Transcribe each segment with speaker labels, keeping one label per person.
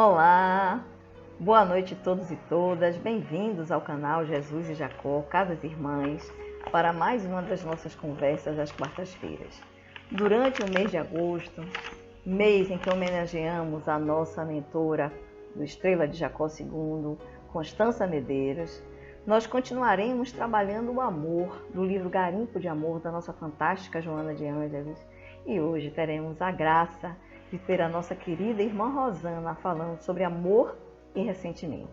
Speaker 1: Olá, boa noite a todos e todas, bem-vindos ao canal Jesus e Jacó, Casas Irmãs, para mais uma das nossas conversas às quartas-feiras. Durante o mês de agosto, mês em que homenageamos a nossa mentora do Estrela de Jacó II, Constança Medeiros, nós continuaremos trabalhando o amor do livro Garimpo de Amor da nossa fantástica Joana de Ângeles, e hoje teremos a graça de ter a nossa querida irmã Rosana falando sobre amor e ressentimento.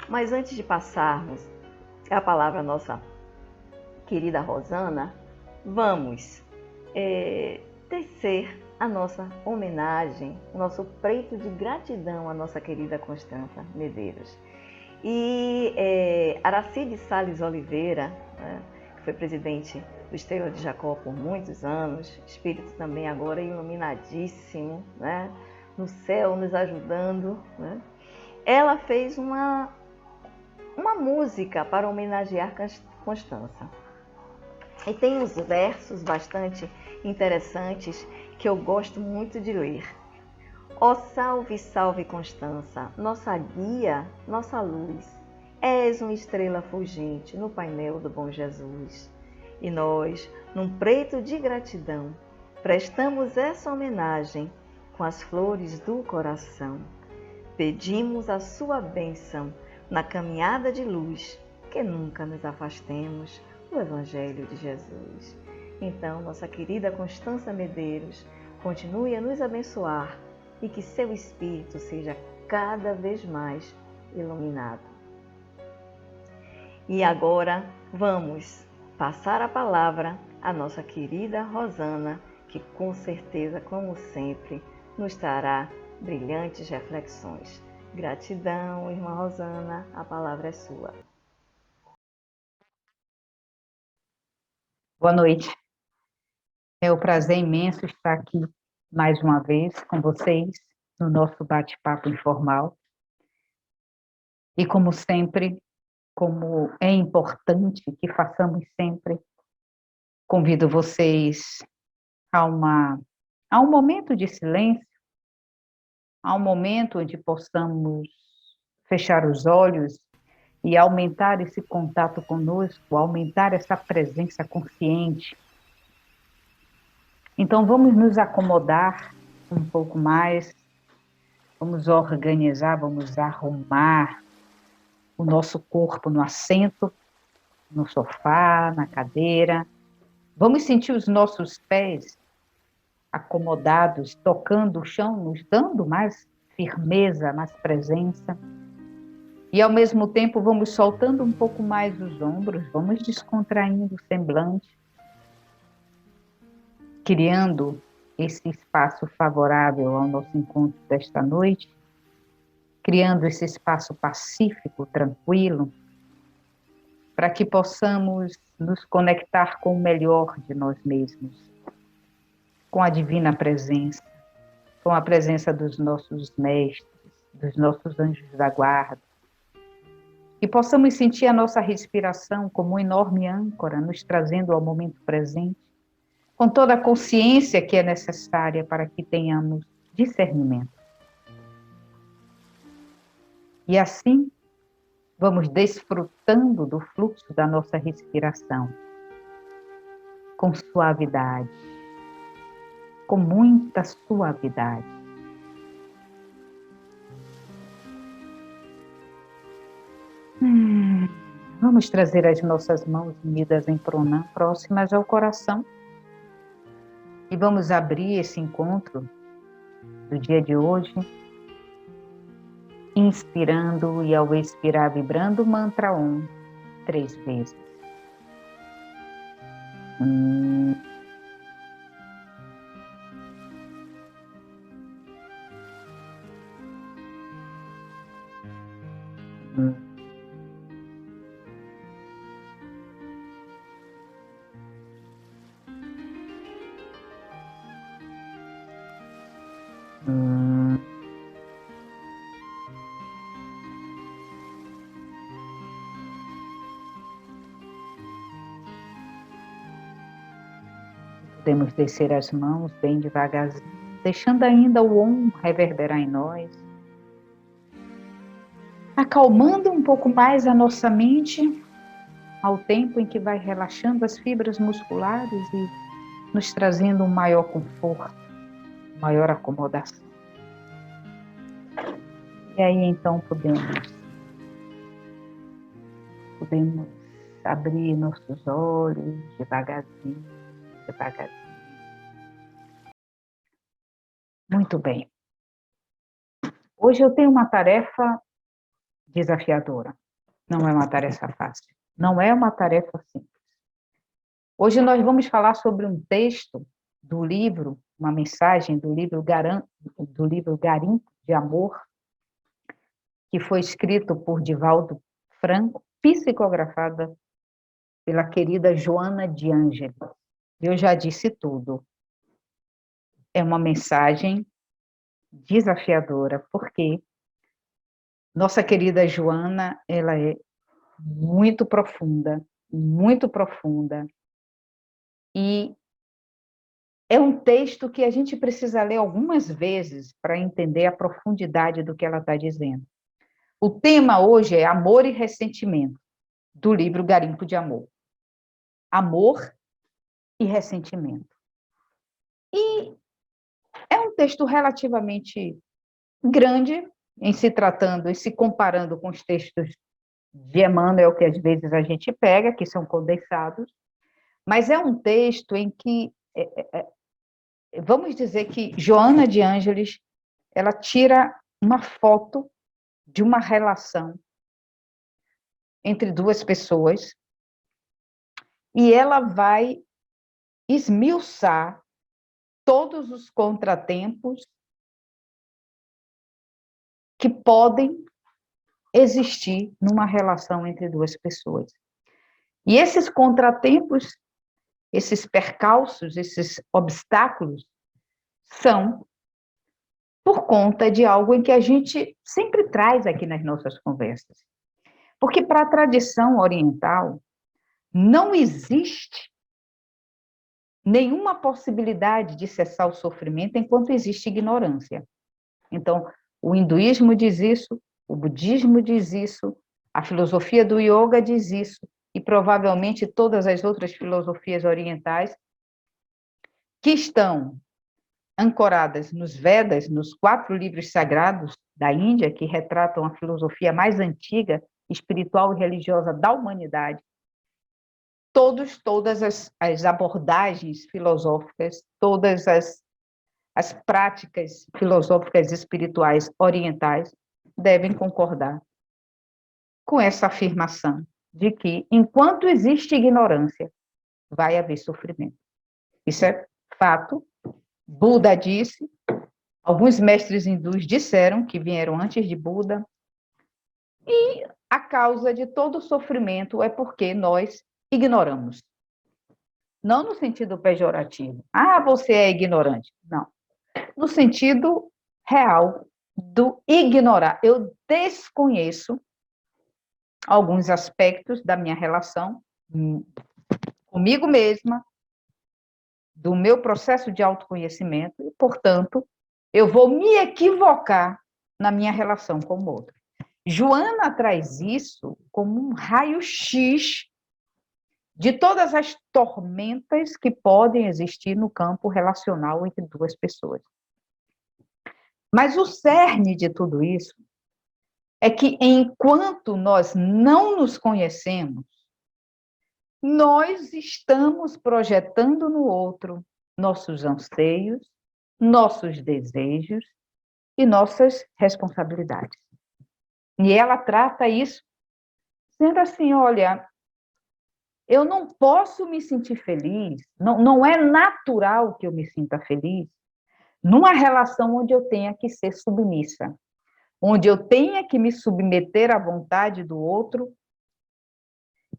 Speaker 1: Mas antes de passarmos a palavra à nossa querida Rosana, vamos tecer a nossa homenagem, o nosso preito de gratidão à nossa querida Constança Medeiros. E Aracide Salles Oliveira, né, que foi presidente do Estrela de Jacó por muitos anos, espírito também agora iluminadíssimo, né, no céu nos ajudando, né, ela fez uma música para homenagear Constança. E tem uns versos bastante interessantes que eu gosto muito de ler. Ó salve, salve Constança, nossa guia, nossa luz, és uma estrela fulgente no painel do bom Jesus. E nós, num preito de gratidão, prestamos essa homenagem com as flores do coração. Pedimos a sua bênção na caminhada de luz, que nunca nos afastemos do Evangelho de Jesus. Então, nossa querida Constança Medeiros, continue a nos abençoar e que seu espírito seja cada vez mais iluminado. E agora vamos passar a palavra à nossa querida Rosana, que com certeza, como sempre, nos trará brilhantes reflexões. Gratidão, irmã Rosana, a palavra é sua.
Speaker 2: Boa noite. É um prazer imenso estar aqui mais uma vez com vocês no nosso bate-papo informal. E como sempre, como é importante que façamos sempre, convido vocês a um momento de silêncio, a um momento onde possamos fechar os olhos e aumentar esse contato conosco, aumentar essa presença consciente. Então, vamos nos acomodar um pouco mais, vamos organizar, vamos arrumar o nosso corpo no assento, no sofá, na cadeira. Vamos sentir os nossos pés acomodados, tocando o chão, nos dando mais firmeza, mais presença. E, ao mesmo tempo, vamos soltando um pouco mais os ombros, vamos descontraindo o semblante, criando esse espaço favorável ao nosso encontro desta noite, criando esse espaço pacífico, tranquilo, para que possamos nos conectar com o melhor de nós mesmos, com a divina presença, com a presença dos nossos mestres, dos nossos anjos da guarda, e possamos sentir a nossa respiração como uma enorme âncora, nos trazendo ao momento presente, com toda a consciência que é necessária para que tenhamos discernimento. E assim, vamos desfrutando do fluxo da nossa respiração, com suavidade, com muita suavidade. Vamos trazer as nossas mãos unidas em pranam, próximas ao coração, e vamos abrir esse encontro do dia de hoje, inspirando e ao expirar vibrando o mantra Om 3 vezes. Podemos descer as mãos bem devagarzinho, deixando ainda o Om reverberar em nós. acalmando um pouco mais a nossa mente, ao tempo em que vai relaxando as fibras musculares e nos trazendo um maior conforto, maior acomodação. E aí então podemos abrir nossos olhos devagarzinho, devagarzinho. Muito bem. Hoje eu tenho uma tarefa desafiadora. Não é uma tarefa fácil. Não é uma tarefa simples. Hoje nós vamos falar sobre um texto do livro, uma mensagem do livro Garimpo de Amor, que foi escrito por Divaldo Franco, psicografada pela querida Joana de Ângeles. Eu já disse tudo. É uma mensagem desafiadora, porque nossa querida Joana, ela é muito profunda, e é um texto que a gente precisa ler algumas vezes para entender a profundidade do que ela está dizendo. O tema hoje é Amor e Ressentimento, do livro Garimpo de Amor. Amor e ressentimento. E é um texto relativamente grande, em se tratando e se comparando com os textos de Emmanuel, que às vezes a gente pega, que são condensados, mas é um texto em que, vamos dizer que Joana de Ângeles, ela tira uma foto de uma relação entre duas pessoas e ela vai esmiuçar todos os contratempos que podem existir numa relação entre duas pessoas. E esses contratempos, esses percalços, esses obstáculos, são por conta de algo em que a gente sempre traz aqui nas nossas conversas. Porque para a tradição oriental, não existe nenhuma possibilidade de cessar o sofrimento enquanto existe ignorância. Então, o hinduísmo diz isso, o budismo diz isso, a filosofia do yoga diz isso, e provavelmente todas as outras filosofias orientais que estão ancoradas nos Vedas, nos 4 livros sagrados da Índia, que retratam a filosofia mais antiga, espiritual e religiosa da humanidade. Todas as abordagens filosóficas, todas as práticas filosóficas espirituais orientais devem concordar com essa afirmação de que, enquanto existe ignorância, vai haver sofrimento. Isso é fato. Buda disse, alguns mestres hindus disseram que vieram antes de Buda, e a causa de todo o sofrimento é porque nós ignoramos. Não no sentido pejorativo. Ah, você é ignorante. Não. No sentido real do ignorar. Eu desconheço alguns aspectos da minha relação comigo mesma, do meu processo de autoconhecimento, e, portanto, eu vou me equivocar na minha relação com o outro. Joana traz isso como um raio-x de todas as tormentas que podem existir no campo relacional entre duas pessoas. Mas o cerne de tudo isso é que, enquanto nós não nos conhecemos, nós estamos projetando no outro nossos anseios, nossos desejos e nossas responsabilidades. E ela trata isso sendo assim, olha, eu não posso me sentir feliz, não é natural que eu me sinta feliz numa relação onde eu tenha que ser submissa, onde eu tenha que me submeter à vontade do outro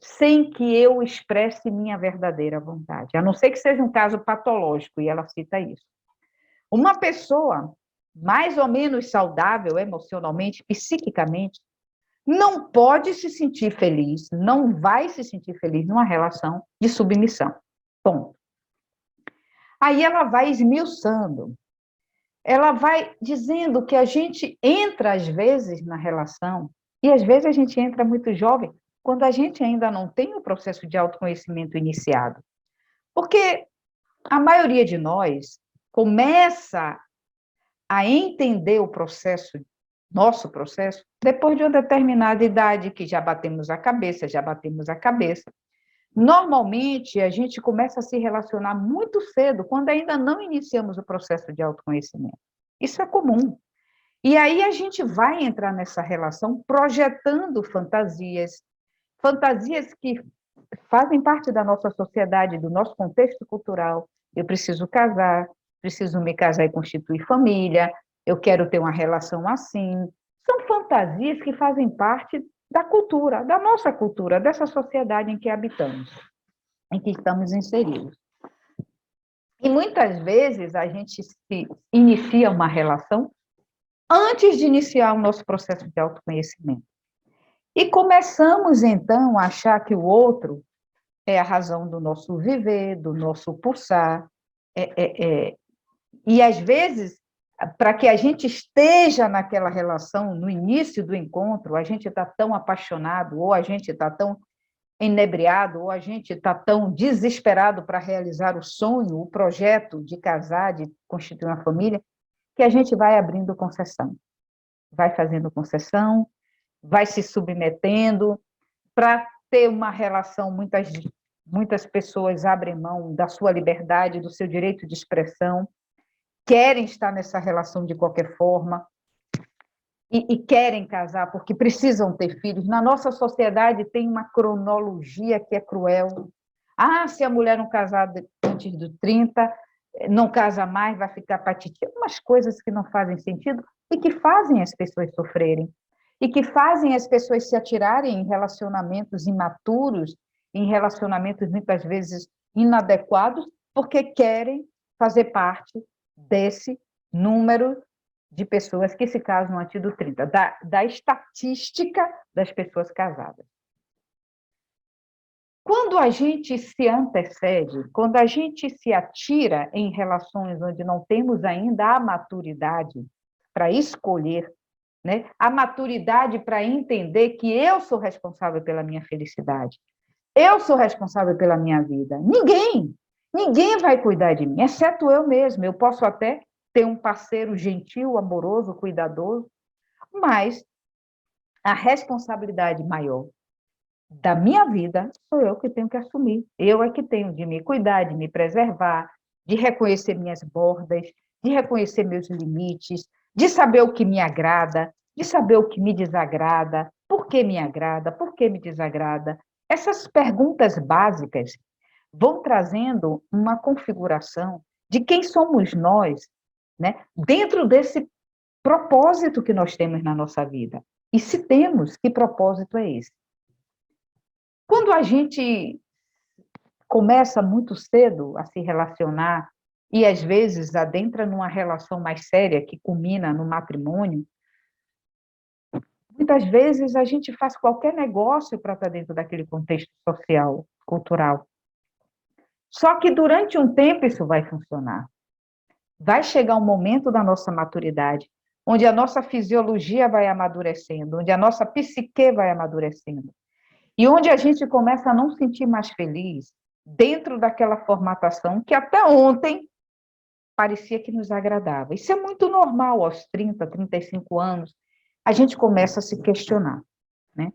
Speaker 2: sem que eu expresse minha verdadeira vontade, a não ser que seja um caso patológico, e ela cita isso. Uma pessoa mais ou menos saudável emocionalmente, psiquicamente, não pode se sentir feliz, não vai se sentir feliz numa relação de submissão. Ponto. Aí ela vai esmiuçando, ela vai dizendo que a gente entra, às vezes, na relação E às vezes a gente entra muito jovem, quando a gente ainda não tem o processo de autoconhecimento iniciado. Porque a maioria de nós começa a entender o processo, nosso processo, depois de uma determinada idade, que já batemos a cabeça, já batemos a cabeça. Normalmente, a gente começa a se relacionar muito cedo, quando ainda não iniciamos o processo de autoconhecimento. Isso é comum. E aí a gente vai entrar nessa relação projetando fantasias, fantasias que fazem parte da nossa sociedade, do nosso contexto cultural. Eu preciso casar, preciso me casar e constituir família, eu quero ter uma relação assim. São fantasias que fazem parte da cultura, da nossa cultura, dessa sociedade em que habitamos, em que estamos inseridos. E muitas vezes a gente se inicia uma relação antes de iniciar o nosso processo de autoconhecimento. E começamos, então, a achar que o outro é a razão do nosso viver, do nosso pulsar. E, às vezes, para que a gente esteja naquela relação, no início do encontro, a gente está tão apaixonado, ou a gente está tão enebriado, ou a gente está tão desesperado para realizar o sonho, o projeto de casar, de constituir uma família, que a gente vai abrindo concessão. Vai fazendo concessão, vai se submetendo para ter uma relação. Muitas pessoas abrem mão da sua liberdade, do seu direito de expressão, querem estar nessa relação de qualquer forma e querem casar porque precisam ter filhos. Na nossa sociedade tem uma cronologia que é cruel. Ah, se a mulher não casar antes dos 30, não casa mais, vai ficar patiti. Umas coisas que não fazem sentido e que fazem as pessoas sofrerem. E que fazem as pessoas se atirarem em relacionamentos imaturos, em relacionamentos muitas vezes inadequados, porque querem fazer parte desse número de pessoas que se casam antes dos 30, da estatística das pessoas casadas. Quando a gente se antecede, quando a gente se atira em relações onde não temos ainda a maturidade para escolher, né? A maturidade para entender que eu sou responsável pela minha felicidade, eu sou responsável pela minha vida. Ninguém vai cuidar de mim, exceto eu mesma. Eu posso até ter um parceiro gentil, amoroso, cuidadoso, mas a responsabilidade maior da minha vida sou eu que tenho que assumir. Eu é que tenho de me cuidar, de me preservar, de reconhecer minhas bordas, de reconhecer meus limites, de saber o que me agrada, de saber o que me desagrada, por que me agrada, por que me desagrada. Essas perguntas básicas vão trazendo uma configuração de quem somos nós, né? Dentro desse propósito que nós temos na nossa vida. E se temos, que propósito é esse? Quando a gente começa muito cedo a se relacionar e, às vezes, adentra numa relação mais séria, que culmina no matrimônio, muitas vezes a gente faz qualquer negócio para estar dentro daquele contexto social, cultural. Só que durante um tempo isso vai funcionar. Vai chegar um momento da nossa maturidade, onde a nossa fisiologia vai amadurecendo, onde a nossa psique vai amadurecendo. E onde a gente começa a não sentir mais feliz dentro daquela formatação que até ontem parecia que nos agradava. Isso é muito normal aos 30, 35 anos. A gente começa a se questionar, né?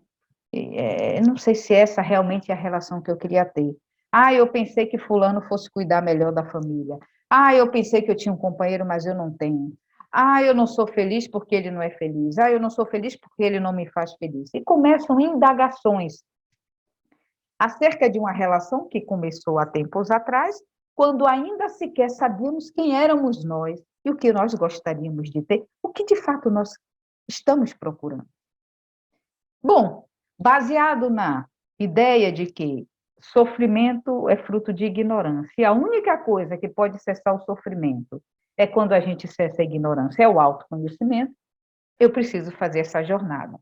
Speaker 2: Não sei se essa realmente é a relação que eu queria ter. Ah, eu pensei que fulano fosse cuidar melhor da família. Ah, eu pensei que eu tinha um companheiro, mas eu não tenho. Ah, eu não sou feliz porque ele não é feliz. Ah, eu não sou feliz porque ele não me faz feliz. E começam indagações acerca de uma relação que começou há tempos atrás, quando ainda sequer sabíamos quem éramos nós e o que nós gostaríamos de ter, o que de fato nós estamos procurando. Bom, baseado na ideia de que sofrimento é fruto de ignorância, e a única coisa que pode cessar o sofrimento é quando a gente cessa a ignorância, é o autoconhecimento, eu preciso fazer essa jornada.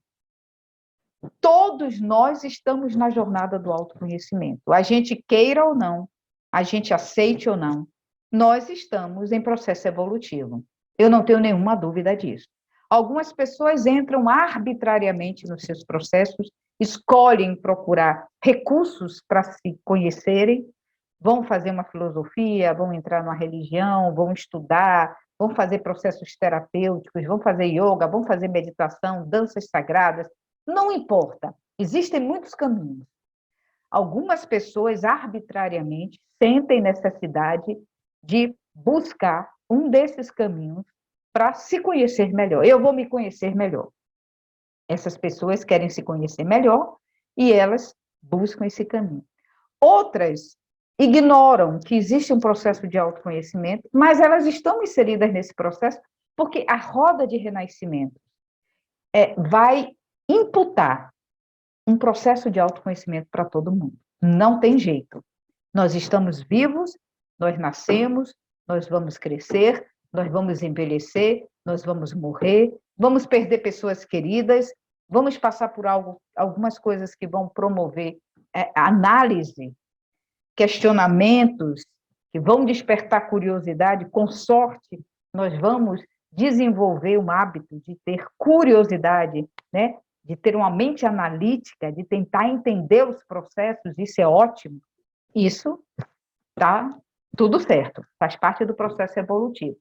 Speaker 2: Todos nós estamos na jornada do autoconhecimento. A gente queira ou não, a gente aceite ou não, nós estamos em processo evolutivo. Eu não tenho nenhuma dúvida disso. Algumas pessoas entram arbitrariamente nos seus processos, escolhem procurar recursos para se conhecerem, vão fazer uma filosofia, vão entrar numa religião, vão estudar, vão fazer processos terapêuticos, vão fazer yoga, vão fazer meditação, danças sagradas, não importa. Existem muitos caminhos. Algumas pessoas arbitrariamente sentem necessidade de buscar um desses caminhos para se conhecer melhor. Eu vou me conhecer melhor. Essas pessoas querem se conhecer melhor e elas buscam esse caminho. Outras ignoram que existe um processo de autoconhecimento, mas elas estão inseridas nesse processo porque a roda de renascimento vai imputar um processo de autoconhecimento para todo mundo. Não tem jeito. Nós estamos vivos, nós nascemos, nós vamos crescer, nós vamos envelhecer, nós vamos morrer, vamos perder pessoas queridas, vamos passar por algumas coisas que vão promover análise, questionamentos, que vão despertar curiosidade. Com sorte, nós vamos desenvolver um hábito de ter curiosidade, né? De ter uma mente analítica, de tentar entender os processos, isso é ótimo. Isso está tudo certo, faz parte do processo evolutivo.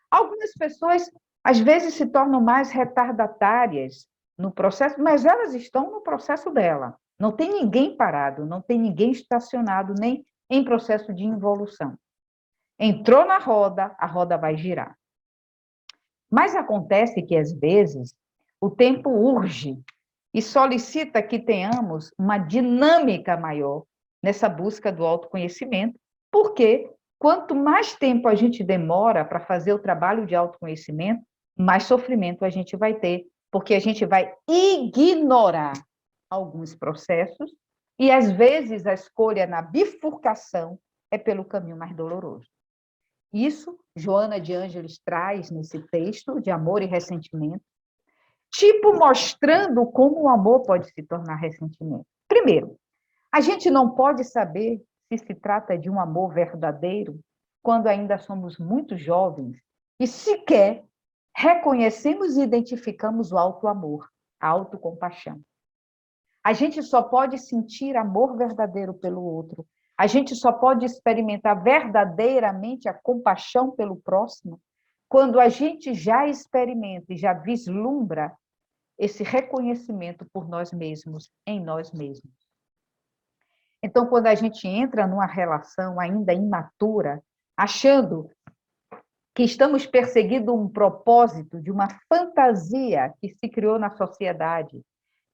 Speaker 2: Algumas pessoas, às vezes, se tornam mais retardatárias no processo, mas elas estão no processo dela. Não tem ninguém parado, não tem ninguém estacionado, nem em processo de involução. Entrou na roda, a roda vai girar. Mas acontece que, às vezes, o tempo urge e solicita que tenhamos uma dinâmica maior nessa busca do autoconhecimento, porque quanto mais tempo a gente demora para fazer o trabalho de autoconhecimento, mais sofrimento a gente vai ter, porque a gente vai ignorar alguns processos e, às vezes, a escolha na bifurcação é pelo caminho mais doloroso. Isso, Joana de Ângeles traz nesse texto de Amor e Ressentimento, tipo mostrando como o amor pode se tornar ressentimento. Primeiro, a gente não pode saber se trata de um amor verdadeiro quando ainda somos muito jovens e sequer reconhecemos e identificamos o auto-amor, a autocompaixão. A gente só pode sentir amor verdadeiro pelo outro, a gente só pode experimentar verdadeiramente a compaixão pelo próximo quando a gente já experimenta e já vislumbra esse reconhecimento por nós mesmos, em nós mesmos. Então, quando a gente entra numa relação ainda imatura, achando que estamos perseguindo um propósito de uma fantasia que se criou na sociedade,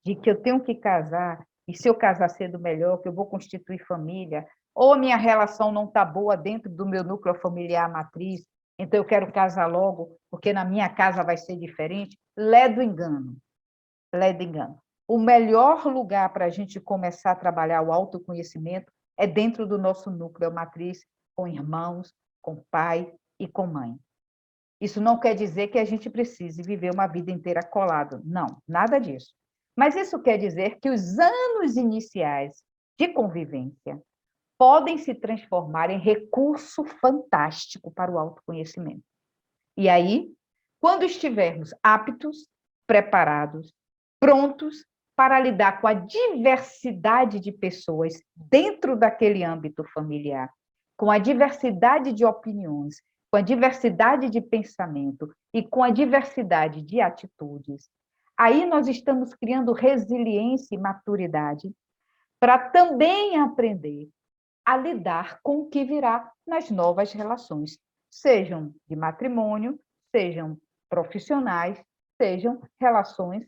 Speaker 2: de que eu tenho que casar, e se eu casar cedo melhor, que eu vou constituir família, ou minha relação não está boa dentro do meu núcleo familiar matriz, então eu quero casar logo, porque na minha casa vai ser diferente, lé do engano. Lé do engano. O melhor lugar para a gente começar a trabalhar o autoconhecimento é dentro do nosso núcleo matriz, com irmãos, com pai e com mãe. Isso não quer dizer que a gente precise viver uma vida inteira colado. Não, nada disso. Mas isso quer dizer que os anos iniciais de convivência podem se transformar em recurso fantástico para o autoconhecimento. E aí, quando estivermos aptos, preparados, prontos para lidar com a diversidade de pessoas dentro daquele âmbito familiar, com a diversidade de opiniões, com a diversidade de pensamento e com a diversidade de atitudes, aí nós estamos criando resiliência e maturidade para também aprender a lidar com o que virá nas novas relações, sejam de matrimônio, sejam profissionais, sejam relações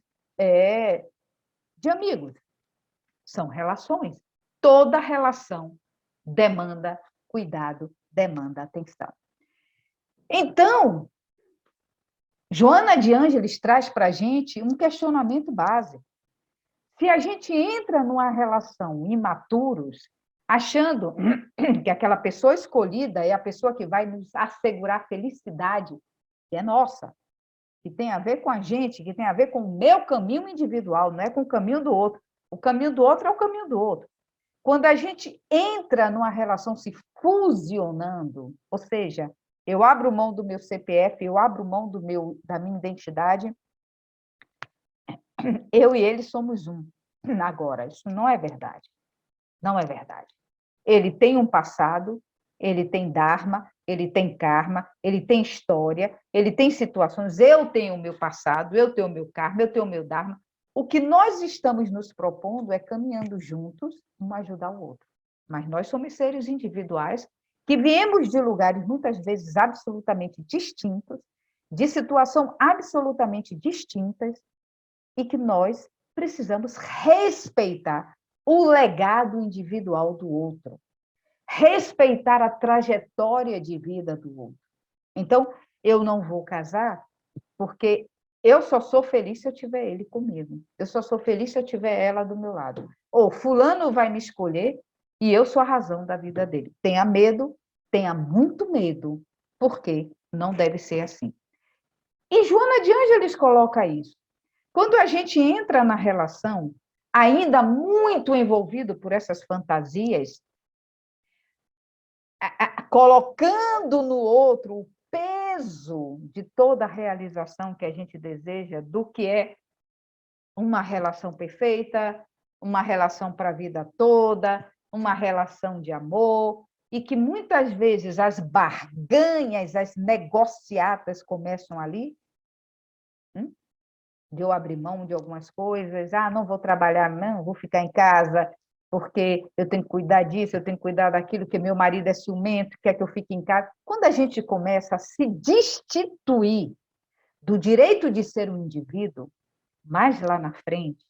Speaker 2: de amigos. São relações. Toda relação demanda cuidado, demanda atenção. Então, Joana de Ângeles traz para a gente um questionamento básico. Se a gente entra numa relação imaturos, achando que aquela pessoa escolhida é a pessoa que vai nos assegurar felicidade, que é nossa, que tem a ver com a gente, que tem a ver com o meu caminho individual, não é com o caminho do outro. O caminho do outro é o caminho do outro. Quando a gente entra numa relação se fusionando, ou seja, eu abro mão do meu CPF, eu abro mão da minha identidade, Eu e ele somos um. Agora, isso não é verdade. Não é verdade. Ele tem um passado, ele tem dharma, ele tem karma, ele tem história, ele tem situações. Eu tenho o meu passado, eu tenho o meu karma, eu tenho o meu dharma. O que nós estamos nos propondo é caminhando juntos, um ajudar o outro. Mas nós somos seres individuais que viemos de lugares muitas vezes absolutamente distintos, de situação absolutamente distintas, e que nós precisamos respeitar o legado individual do outro, respeitar a trajetória de vida do outro. Então, eu não vou casar porque eu só sou feliz se eu tiver ele comigo. Eu só sou feliz se eu tiver ela do meu lado. Ou fulano vai me escolher e eu sou a razão da vida dele. Tenha medo, tenha muito medo, porque não deve ser assim. E Joana de Ângeles coloca isso. Quando a gente entra na relação, ainda muito envolvido por essas fantasias, colocando no outro o peso de toda a realização que a gente deseja, do que é uma relação perfeita, uma relação para a vida toda, uma relação de amor, e que muitas vezes as barganhas, as negociatas começam ali, de eu abrir mão de algumas coisas, não vou trabalhar, não, vou ficar em casa, porque eu tenho que cuidar disso, eu tenho que cuidar daquilo, que meu marido é ciumento, quer que eu fique em casa. Quando a gente começa a se destituir do direito de ser um indivíduo, mais lá na frente,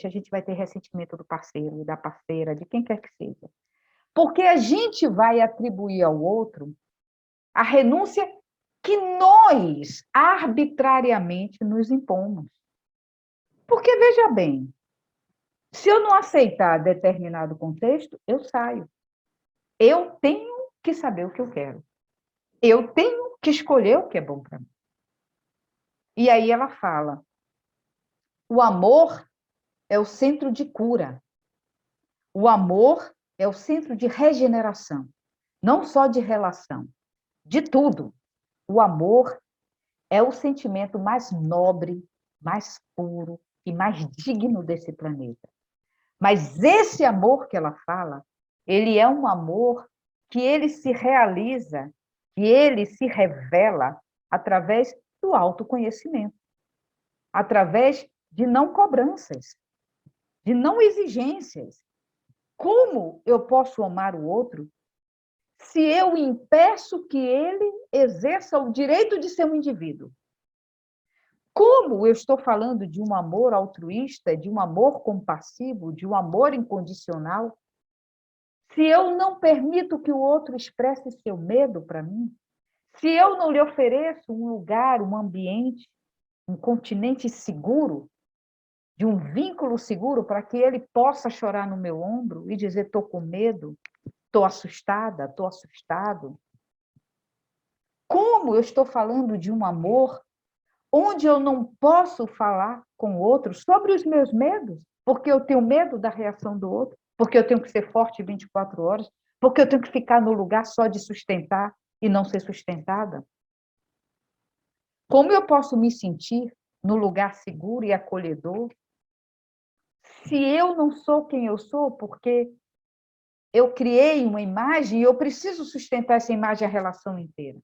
Speaker 2: a gente vai ter ressentimento do parceiro, da parceira, de quem quer que seja. Porque a gente vai atribuir ao outro a renúncia que nós arbitrariamente nos impomos. Porque, veja bem, se eu não aceitar determinado contexto, eu saio. Eu tenho que saber o que eu quero. Eu tenho que escolher o que é bom para mim. E aí ela fala, o amor é o centro de cura. O amor é o centro de regeneração. Não só de relação, de tudo. O amor é o sentimento mais nobre, mais puro e mais digno desse planeta. Mas esse amor que ela fala, ele é um amor que ele se realiza, que ele se revela através do autoconhecimento, através de não cobranças, de não exigências. Como eu posso amar o outro se eu impeço que ele exerça o direito de ser um indivíduo? Como eu estou falando de um amor altruísta, de um amor compassivo, de um amor incondicional, se eu não permito que o outro expresse seu medo para mim, se eu não lhe ofereço um lugar, um ambiente, um continente seguro, de um vínculo seguro para que ele possa chorar no meu ombro e dizer: estou com medo, estou assustada, estou assustado. Como eu estou falando de um amor onde eu não posso falar com o outro sobre os meus medos, porque eu tenho medo da reação do outro, porque eu tenho que ser forte 24 horas, porque eu tenho que ficar no lugar só de sustentar e não ser sustentada? Como eu posso me sentir no lugar seguro e acolhedor se eu não sou quem eu sou, porque eu criei uma imagem e eu preciso sustentar essa imagem a relação inteira?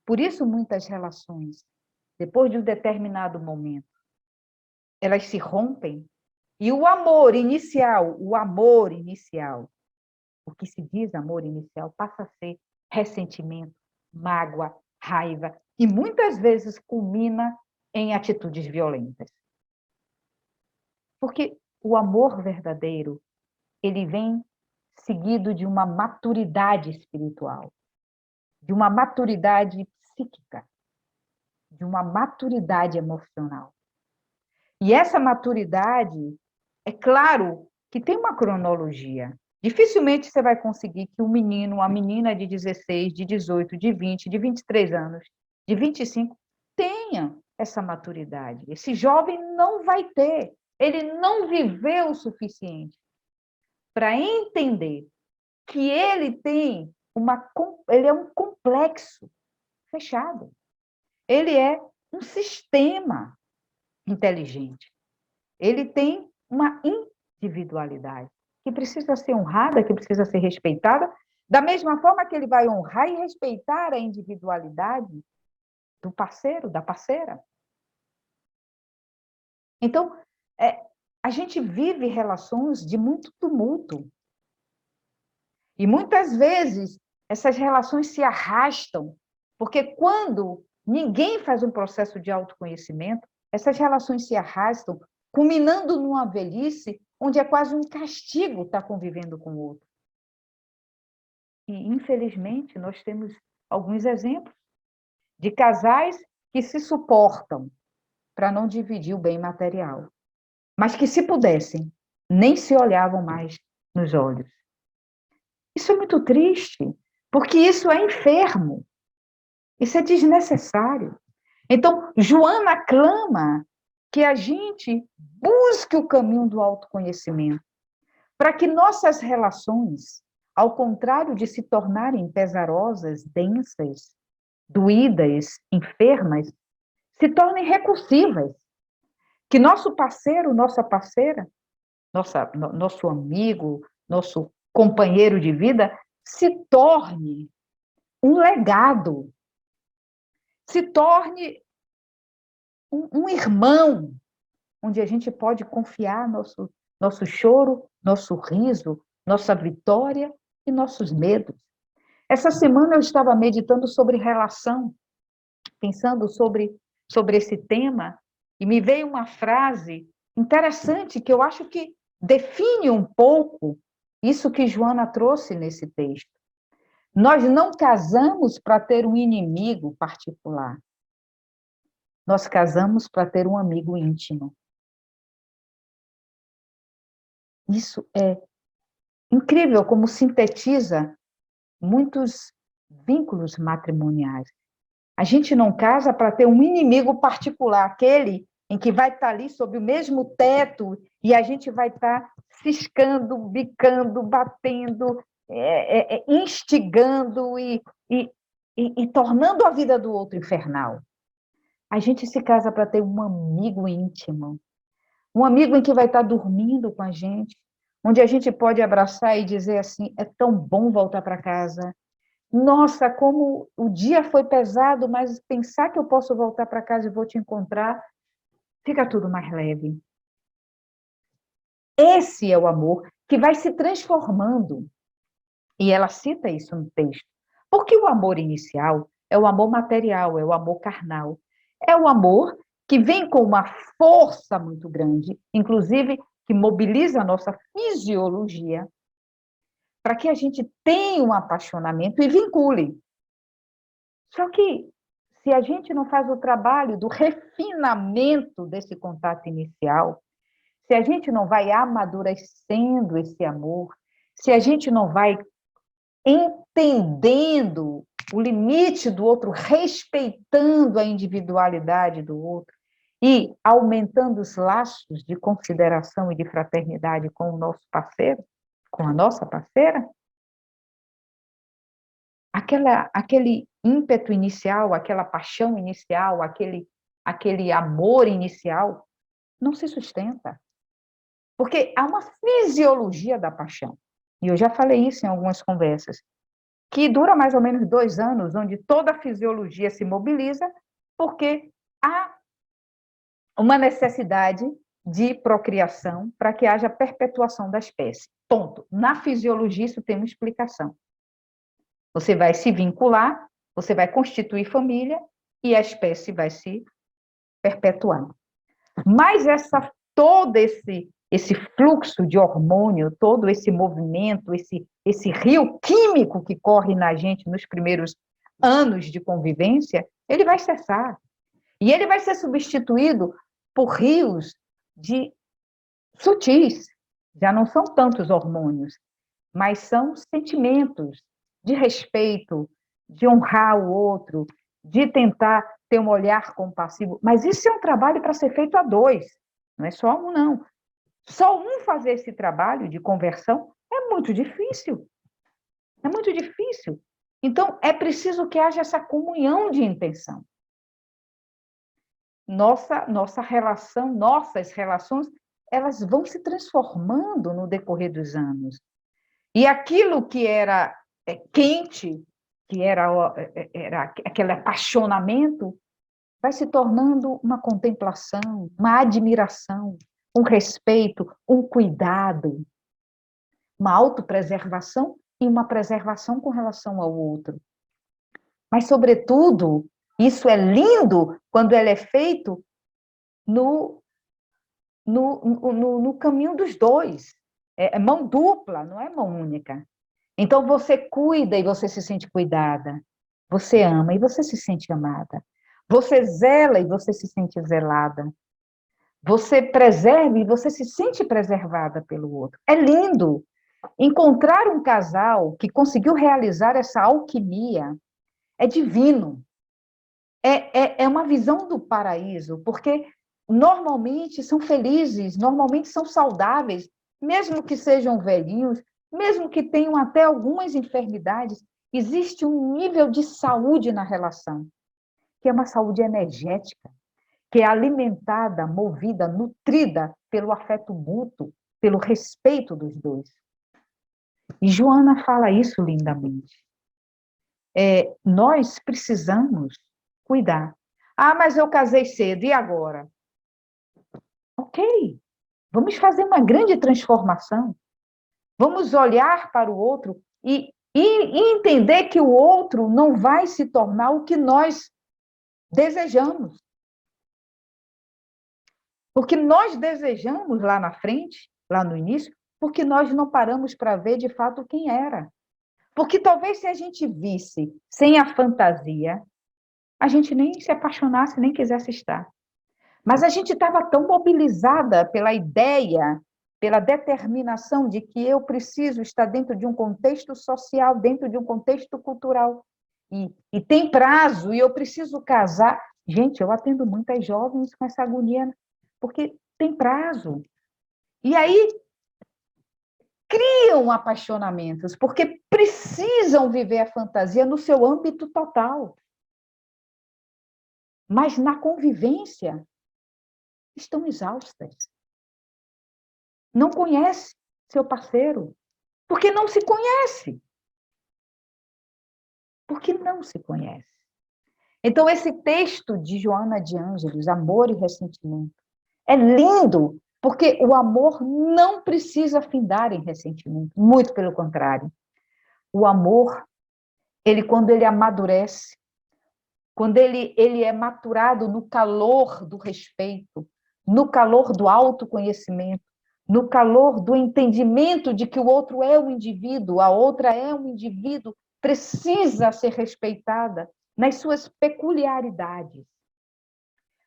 Speaker 2: Por isso, muitas relações, depois de um determinado momento, elas se rompem e o amor inicial, o que se diz amor inicial, passa a ser ressentimento, mágoa, raiva, e muitas vezes culmina em atitudes violentas. Porque o amor verdadeiro, ele vem seguido de uma maturidade espiritual, de uma maturidade psíquica, de uma maturidade emocional. E essa maturidade, é claro que tem uma cronologia. Dificilmente você vai conseguir que um menino, uma menina de 16, de 18, de 20, de 23 anos, de 25, tenha essa maturidade. Esse jovem não vai ter. Ele não viveu o suficiente para entender que ele ele é um complexo fechado. Ele é um sistema. inteligente. Ele tem uma individualidade que precisa ser honrada, que precisa ser respeitada, da mesma forma que ele vai honrar e respeitar a individualidade do parceiro, da parceira. Então, a gente vive relações de muito tumulto. E muitas vezes essas relações se arrastam, porque quando ninguém faz um processo de autoconhecimento, essas relações se arrastam, culminando numa velhice onde é quase um castigo estar convivendo com o outro. E, infelizmente, nós temos alguns exemplos de casais que se suportam para não dividir o bem material, mas que, se pudessem, nem se olhavam mais nos olhos. Isso é muito triste, porque isso é enfermo, isso é desnecessário. Então, Joana clama que a gente busque o caminho do autoconhecimento, para que nossas relações, ao contrário de se tornarem pesarosas, densas, doídas, enfermas, se tornem recursivas. Que nosso parceiro, nossa parceira, nosso amigo, nosso companheiro de vida, se torne um legado, se torne um irmão, onde a gente pode confiar nosso choro, nosso riso, nossa vitória e nossos medos. Essa semana eu estava meditando sobre relação, pensando sobre esse tema, e me veio uma frase interessante que eu acho que define um pouco isso que Joana trouxe nesse texto. Nós não casamos para ter um inimigo particular. Nós casamos para ter um amigo íntimo. Isso é incrível como sintetiza muitos vínculos matrimoniais. A gente não casa para ter um inimigo particular, aquele em que vai estar ali sob o mesmo teto e a gente vai estar ciscando, bicando, batendo, instigando e tornando a vida do outro infernal. A gente se casa para ter um amigo íntimo, um amigo em que vai estar dormindo com a gente, onde a gente pode abraçar e dizer assim, é tão bom voltar para casa. Nossa, como o dia foi pesado, mas pensar que eu posso voltar para casa e vou te encontrar, fica tudo mais leve. Esse é o amor que vai se transformando. E ela cita isso no texto. Porque o amor inicial é o amor material, é o amor carnal. É o amor que vem com uma força muito grande, inclusive que mobiliza a nossa fisiologia, para que a gente tenha um apaixonamento e vincule. Só que, se a gente não faz o trabalho do refinamento desse contato inicial, se a gente não vai amadurecendo esse amor, se a gente não vai entendendo o limite do outro, respeitando a individualidade do outro e aumentando os laços de consideração e de fraternidade com o nosso parceiro, com a nossa parceira, aquele ímpeto inicial, aquela paixão inicial, aquele amor inicial, não se sustenta. Porque há uma fisiologia da paixão. E eu já falei isso em algumas conversas, que dura mais ou menos 2 anos, onde toda a fisiologia se mobiliza, porque há uma necessidade de procriação para que haja perpetuação da espécie. Ponto. Na fisiologia, isso tem uma explicação. Você vai se vincular, você vai constituir família e a espécie vai se perpetuar. Mas todo esse fluxo de hormônio, todo esse movimento, esse rio químico que corre na gente nos primeiros anos de convivência, ele vai cessar. E ele vai ser substituído por rios de sutis. Já não são tantos hormônios, mas são sentimentos de respeito, de honrar o outro, de tentar ter um olhar compassivo. Mas isso é um trabalho para ser feito a 2, não é só um, não. Só um fazer esse trabalho de conversão é muito difícil. É muito difícil. Então, é preciso que haja essa comunhão de intenção. nossa relação, nossas relações, elas vão se transformando no decorrer dos anos. E aquilo que era quente, que era aquele apaixonamento, vai se tornando uma contemplação, uma admiração, um respeito, um cuidado, uma autopreservação e uma preservação com relação ao outro. Mas, sobretudo, isso é lindo quando ele é feito no caminho dos dois. É mão dupla, não é mão única. Então, você cuida e você se sente cuidada. Você ama e você se sente amada. Você zela e você se sente zelada. Você preserva e você se sente preservada pelo outro. É lindo encontrar um casal que conseguiu realizar essa alquimia. É divino. É uma visão do paraíso, porque normalmente são felizes, normalmente são saudáveis, mesmo que sejam velhinhos, mesmo que tenham até algumas enfermidades, existe um nível de saúde na relação, que é uma saúde energética, que é alimentada, movida, nutrida pelo afeto mútuo, pelo respeito dos dois. E Joana fala isso lindamente. Nós precisamos cuidar. Ah, mas eu casei cedo, e agora? Ok, vamos fazer uma grande transformação. Vamos olhar para o outro e entender que o outro não vai se tornar o que nós desejamos. Porque nós desejamos lá na frente, lá no início, porque nós não paramos para ver de fato quem era. Porque talvez se a gente visse sem a fantasia, a gente nem se apaixonasse, nem quisesse estar. Mas a gente estava tão mobilizada pela ideia, pela determinação de que eu preciso estar dentro de um contexto social, dentro de um contexto cultural. E tem prazo, e eu preciso casar. Gente, eu atendo muitas jovens com essa agonia, porque tem prazo. E aí criam apaixonamentos, porque precisam viver a fantasia no seu âmbito total. Mas na convivência, estão exaustas. Não conhece seu parceiro, porque não se conhece. Porque não se conhece. Então, esse texto de Joana de Ângeles, Amor e Ressentimento, é lindo, porque o amor não precisa findar em ressentimento, muito pelo contrário. O amor, quando ele amadurece, quando ele é maturado no calor do respeito, no calor do autoconhecimento, no calor do entendimento de que o outro é um indivíduo, a outra é um indivíduo, precisa ser respeitada nas suas peculiaridades.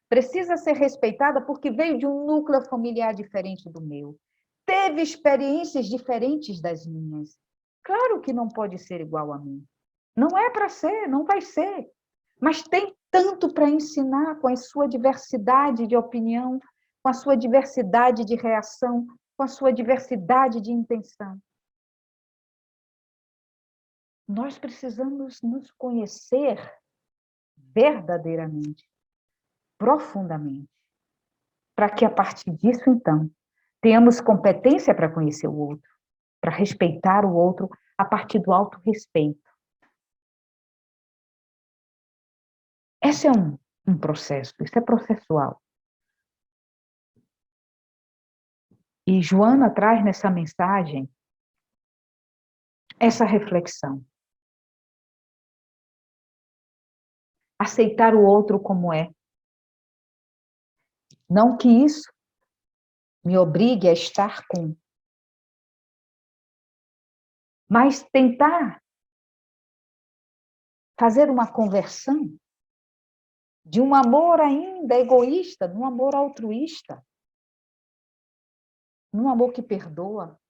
Speaker 2: Precisa ser respeitada porque veio de um núcleo familiar diferente do meu. Teve experiências diferentes das minhas. Claro que não pode ser igual a mim. Não é para ser, não vai ser. Mas tem tanto para ensinar com a sua diversidade de opinião, com a sua diversidade de reação, com a sua diversidade de intenção. Nós precisamos nos conhecer verdadeiramente, profundamente, para que a partir disso, então, tenhamos competência para conhecer o outro, para respeitar o outro a partir do autorrespeito. Esse é um processo, isso é processual. E Joana traz nessa mensagem essa reflexão. Aceitar o outro como é. Não que isso me obrigue a estar com, mas tentar fazer uma conversão de um amor ainda egoísta, de um amor altruísta, num amor que perdoa,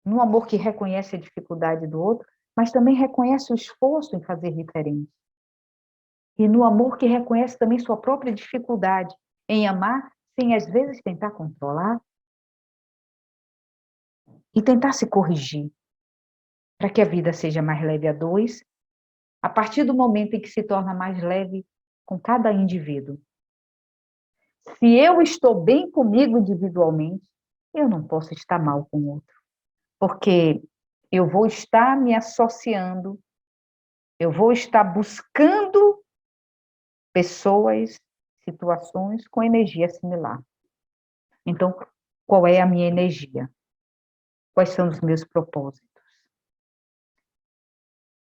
Speaker 2: num amor que reconhece a dificuldade do outro, mas também reconhece o esforço em fazer diferente. E no amor que reconhece também sua própria dificuldade em amar, sem às vezes tentar controlar e tentar se corrigir, para que a vida seja mais leve a dois, a partir do momento em que se torna mais leve com cada indivíduo. Se eu estou bem comigo individualmente, eu não posso estar mal com o outro, porque eu vou estar me associando, eu vou estar buscando pessoas, situações com energia similar. Então, qual é a minha energia? Quais são os meus propósitos?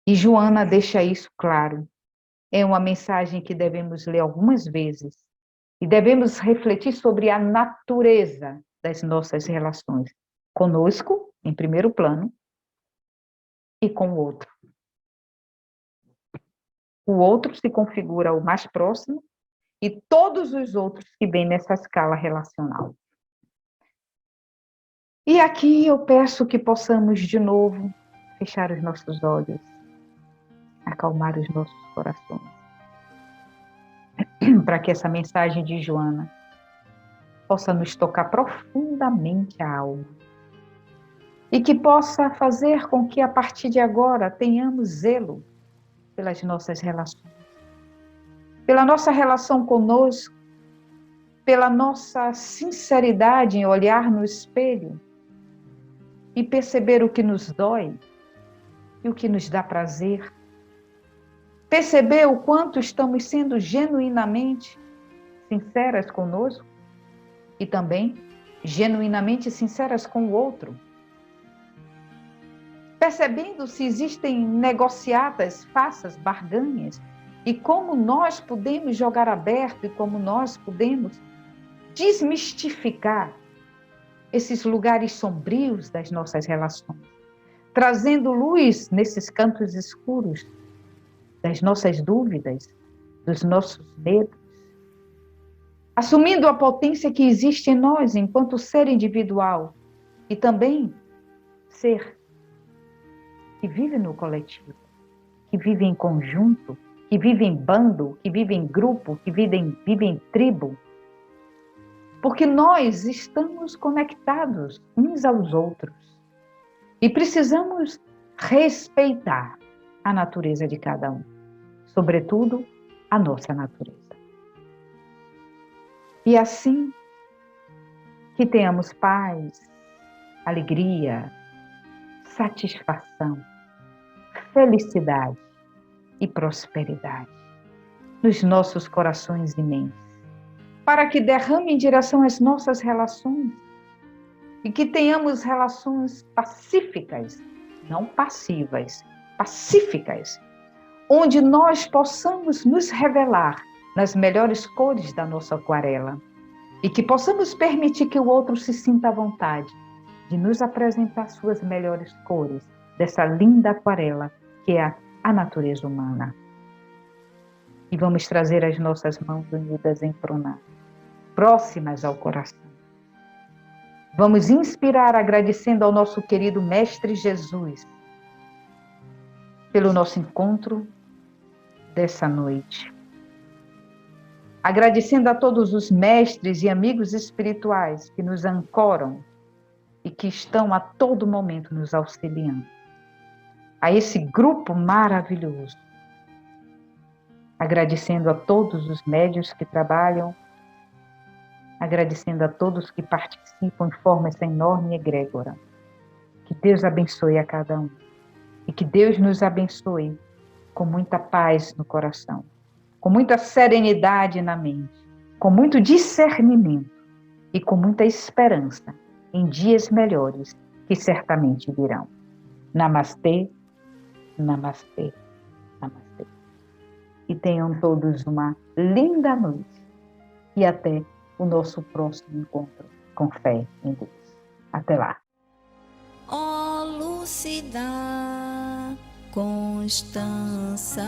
Speaker 2: E Joana deixa isso claro. É uma mensagem que devemos ler algumas vezes e devemos refletir sobre a natureza das nossas relações conosco, em primeiro plano, e com o outro. O outro se configura o mais próximo e todos os outros que vêm nessa escala relacional. E aqui eu peço que possamos de novo fechar os nossos olhos, acalmar os nossos corações, para que essa mensagem de Joana possa nos tocar profundamente a alma e que possa fazer com que a partir de agora tenhamos zelo pelas nossas relações, pela nossa relação conosco, pela nossa sinceridade em olhar no espelho e perceber o que nos dói e o que nos dá prazer. Perceber o quanto estamos sendo genuinamente sinceras conosco e também genuinamente sinceras com o outro. Percebendo se existem negociatas, farsas, barganhas e como nós podemos jogar aberto e como nós podemos desmistificar esses lugares sombrios das nossas relações, trazendo luz nesses cantos escuros das nossas dúvidas, dos nossos medos, assumindo a potência que existe em nós enquanto ser individual e também ser que vive no coletivo, que vive em conjunto, que vive em bando, que vive em grupo, que vive em tribo. Porque nós estamos conectados uns aos outros e precisamos respeitar a natureza de cada um, sobretudo a nossa natureza. E assim que tenhamos paz, alegria, satisfação, felicidade e prosperidade nos nossos corações e mentes, para que derrame em direção às nossas relações e que tenhamos relações pacíficas, não passivas, pacíficas, onde nós possamos nos revelar nas melhores cores da nossa aquarela e que possamos permitir que o outro se sinta à vontade de nos apresentar suas melhores cores dessa linda aquarela que é a natureza humana. E vamos trazer as nossas mãos unidas em pranam, próximas ao coração. Vamos inspirar agradecendo ao nosso querido Mestre Jesus pelo nosso encontro dessa noite. Agradecendo a todos os mestres e amigos espirituais que nos ancoram e que estão a todo momento nos auxiliando. A esse grupo maravilhoso. Agradecendo a todos os médiuns que trabalham, agradecendo a todos que participam e formam essa enorme egrégora. Que Deus abençoe a cada um. E que Deus nos abençoe com muita paz no coração, com muita serenidade na mente, com muito discernimento e com muita esperança em dias melhores que certamente virão. Namastê, namastê, namastê. E tenham todos uma linda noite e até o nosso próximo encontro com fé em Deus. Até lá.
Speaker 3: Ó lúcida constância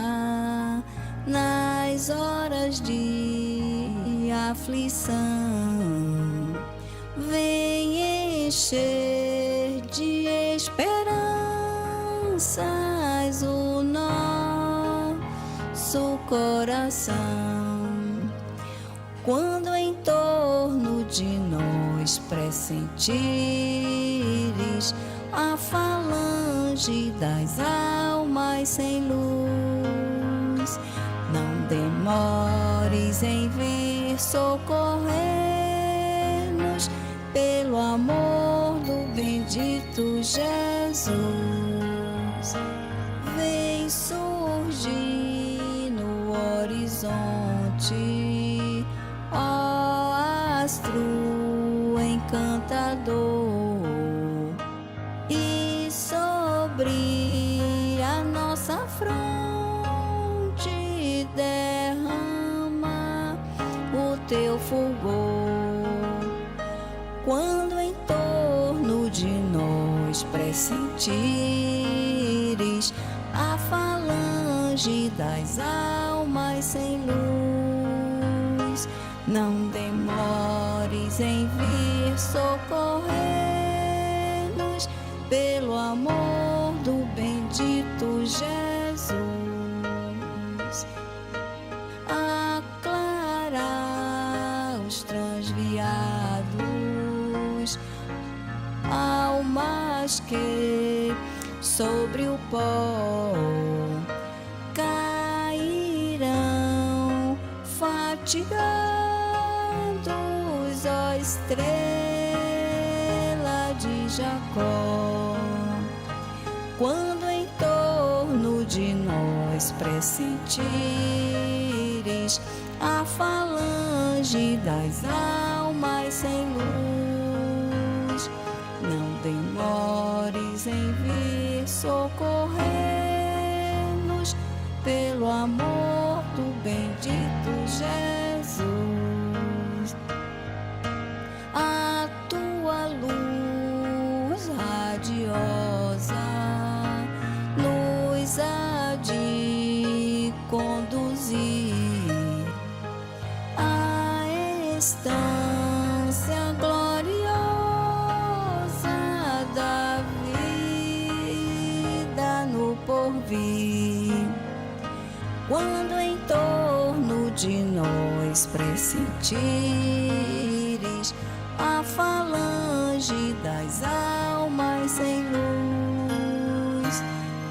Speaker 3: nas horas de aflição, vem encher de esperanças o nosso coração. Quando em torno de nós pressentires a falange das almas sem luz, não demores em vir vir socorrer-nos pelo amor do bendito Jesus. Vem surgir no horizonte, ó astro encantador, e sobre a nossa fronte derrama o teu fulgor. Quando em torno de nós pressentires a falange das almas sem luz, não demores em vir socorrer-nos pelo amor do bendito Jesus. Aclara os transviados, almas que sobre o pó cairão fatigados, ó estrela de Jacó. Quando em torno de nós pressentires a falange das almas sem luz, não demores em vir socorrer-nos pelo amor do bendito Jesus. A tua luz radiosa nos há de conduzir à estância gloriosa da vida no porvir. Quando em torno de nós pressentires a falange das almas sem luz,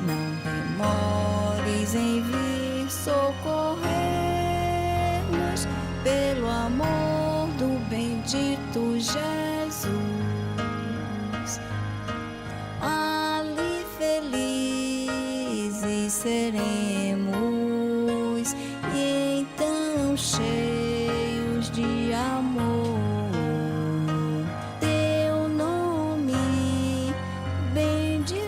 Speaker 3: não demores em vir socorrer-nos pelo amor do bendito Jesus. Ali felizes seremos, e então cheios de amor, teu nome bendiremos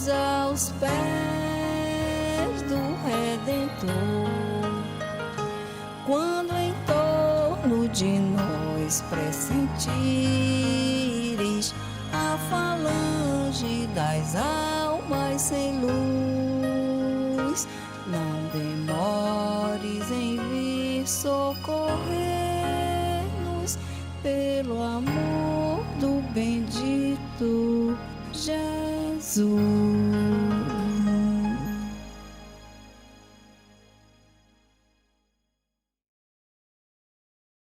Speaker 3: aos pés do Redentor. Quando em torno de nós pressentires a falange das almas sem luz, não demores em vir socorrer-nos pelo amor do bendito Jesus.